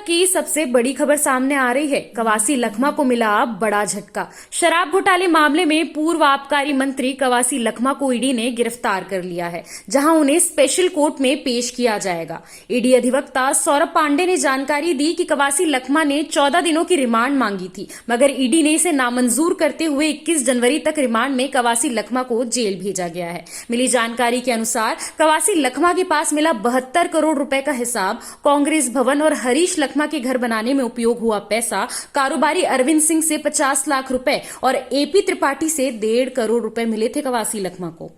की सबसे बड़ी खबर सामने आ रही है। कवासी लखमा को मिला अब बड़ा झटका। शराब घोटाले मामले में पूर्व आबकारी मंत्री कवासी लखमा को ईडी ने गिरफ्तार कर लिया है, जहां उन्हें स्पेशल कोर्ट में पेश किया जाएगा। ईडी अधिवक्ता सौरभ पांडे ने जानकारी दी कि कवासी लखमा ने 14 दिनों की रिमांड मांगी थी, मगर ईडी ने इसे नामंजूर करते हुए 21 जनवरी तक रिमांड में कवासी लखमा को जेल भेजा गया है। मिली जानकारी के अनुसार कवासी लखमा के पास मिला 72 करोड़ रुपए का हिसाब, कांग्रेस भवन और हरीश लखमा के घर बनाने में उपयोग हुआ पैसा, कारोबारी अरविंद सिंह से 50 लाख रुपए और एपी त्रिपाठी से 1.5 करोड़ रुपए मिले थे कवासी लखमा को।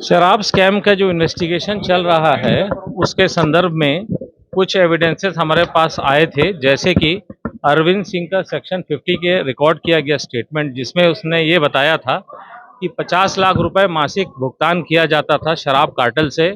शराब स्कैम का जो इन्वेस्टिगेशन चल रहा है उसके संदर्भ में कुछ एविडेंसेस हमारे पास आए थे, जैसे कि अरविंद सिंह का सेक्शन 50 के रिकॉर्ड किया गया स्टेटमेंट, जिसमें उसने ये बताया था कि 50 लाख रुपए मासिक भुगतान किया जाता था शराब कार्टेल से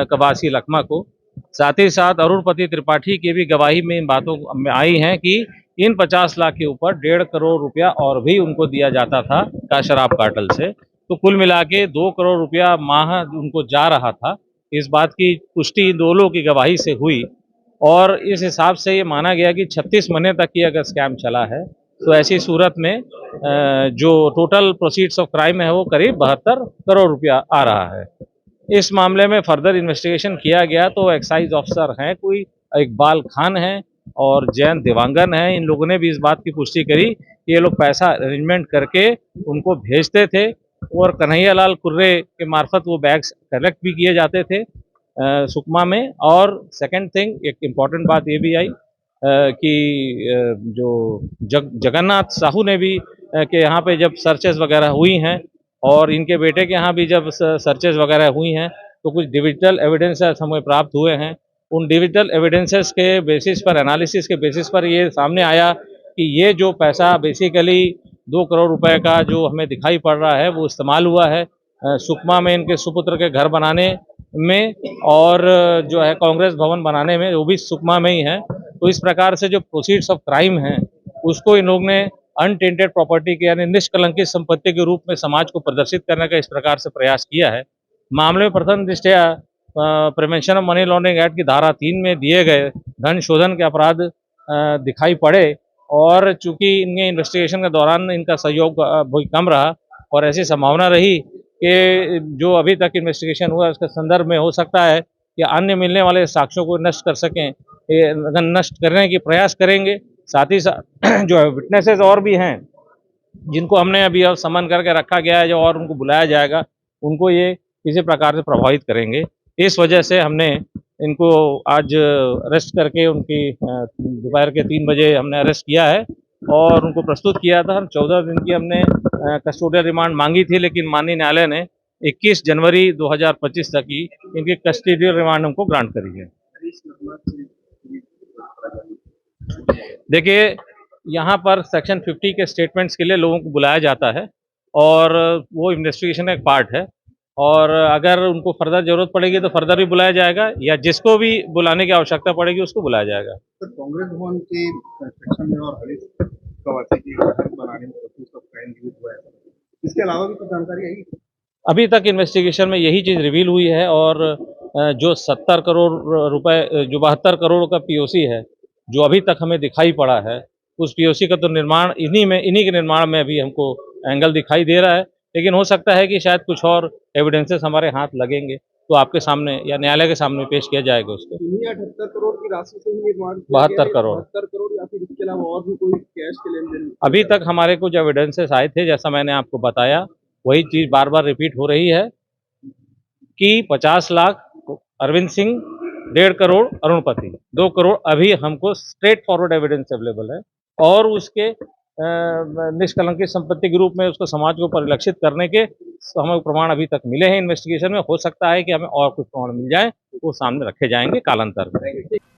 कवासी लखमा को। साथ ही साथ अरुणपति त्रिपाठी की भी गवाही में इन बातों में आई हैं कि इन 50 लाख के ऊपर 1.5 करोड़ रुपया और भी उनको दिया जाता था का शराब कार्टेल से। तो कुल मिला के 2 करोड़ रुपया माह उनको जा रहा था। इस बात की पुष्टि इन दोनों की गवाही से हुई और इस हिसाब से ये माना गया कि 36 महीने तक ये अगर स्कैम चला है तो ऐसी सूरत में जो टोटल प्रोसीड्स ऑफ क्राइम है वो करीब 72 करोड़ रुपया आ रहा है। इस मामले में फर्दर इन्वेस्टिगेशन किया गया तो एक्साइज ऑफिसर हैं कोई इकबाल खान है और जैन देवांगन है, इन लोगों ने भी इस बात की पुष्टि करी कि ये लोग पैसा अरेंजमेंट करके उनको भेजते थे और कन्हैया लाल कुर्रे के मार्फत वो बैग्स कलेक्ट भी किए जाते थे सुकमा में। और सेकंड थिंग, एक इम्पॉर्टेंट बात ये भी आई कि जो जगन्नाथ साहू ने भी के यहाँ पे जब सर्चेस वगैरह हुई हैं और इनके बेटे के यहाँ भी जब सर्चेस वगैरह हुई हैं तो कुछ डिजिटल एविडेंसेस हमें प्राप्त हुए हैं। उन डिजिटल एविडेंसेस के बेसिस पर, एनालिसिस के बेसिस पर ये सामने आया कि ये जो पैसा बेसिकली 2 करोड़ रुपए का जो हमें दिखाई पड़ रहा है वो इस्तेमाल हुआ है सुकमा में इनके सुपुत्र के घर बनाने में और जो है कांग्रेस भवन बनाने में, वो भी सुकमा में ही है। तो इस प्रकार से जो प्रोसीड्स ऑफ क्राइम हैं उसको इन लोग ने अनटेंटेड प्रॉपर्टी के यानी निष्कलंकित संपत्ति के रूप में समाज को प्रदर्शित करने का इस प्रकार से प्रयास किया है। मामले में प्रथम दृष्टया prevention of money laundering act की धारा 3 में दिए गए धन शोधन के अपराध दिखाई पड़े और चूंकि इनके इन्वेस्टिगेशन के दौरान इनका सहयोग बहुत कम रहा और ऐसी संभावना रही कि जो अभी तक इन्वेस्टिगेशन हुआ उसके संदर्भ में हो सकता है कि अन्य मिलने वाले साक्ष्यों को नष्ट कर सकें, नष्ट करने की प्रयास करेंगे। साथ ही साथ जो विटनेसेस और भी हैं जिनको हमने अभी और समन करके रखा गया है, जो और उनको बुलाया जाएगा, उनको ये किसी प्रकार से प्रभावित करेंगे। इस वजह से हमने इनको आज अरेस्ट करके उनकी दोपहर के 3 बजे हमने अरेस्ट किया है और उनको प्रस्तुत किया था। 14 दिन की हमने कस्टोडियल रिमांड मांगी थी, लेकिन माननीय न्यायालय ने 21 जनवरी 2025 तक की इनकी कस्टोडियल रिमांड हमको ग्रांट करी है। देखिए, यहाँ पर सेक्शन 50 के स्टेटमेंट्स के लिए लोगों को बुलाया जाता है और वो इन्वेस्टिगेशन का एक पार्ट है और अगर उनको फर्दर जरूरत पड़ेगी तो फर्दर भी बुलाया जाएगा या जिसको भी बुलाने की आवश्यकता पड़ेगी उसको बुलाया जाएगा। सर, कांग्रेस भवन के सेक्शन में और हरीश कवासी की घर बनाने में हुआ है, इसके अलावा भी कुछ जानकारी आई? अभी तक इन्वेस्टिगेशन में यही चीज़ रिवील हुई है और जो 70 करोड़ रुपए, जो 72 करोड़ का पीओसी है जो अभी तक हमें दिखाई पड़ा है, उस पीओसी का तो निर्माण इन्हीं के निर्माण में अभी हमको एंगल दिखाई दे रहा है, लेकिन हो सकता है कि शायद कुछ और एविडेंसेस हमारे हाथ लगेंगे तो आपके सामने या न्यायालय के सामने पेश किया जाएगा उसको। 78 करोड़ की राशि से ही निर्माण 72 करोड़ 72 करोड़ या फिर इसके अलावा और भी कोई कैश के लेन देन? अभी तक हमारे कुछ एविडेंसेस आए थे, जैसा मैंने आपको बताया वही चीज़ बार बार रिपीट हो रही है कि 50 लाख अरविंद सिंह, 1.5 करोड़ अरुणपति, 2 करोड़ अभी हमको स्ट्रेट फॉरवर्ड एविडेंस अवेलेबल है और उसके निष्कलंकित संपत्ति के रूप में उसको समाज को परिलक्षित करने के हमें प्रमाण अभी तक मिले हैं इन्वेस्टिगेशन में। हो सकता है कि हमें और कुछ प्रमाण मिल जाए, वो सामने रखे जाएंगे कालांतर में।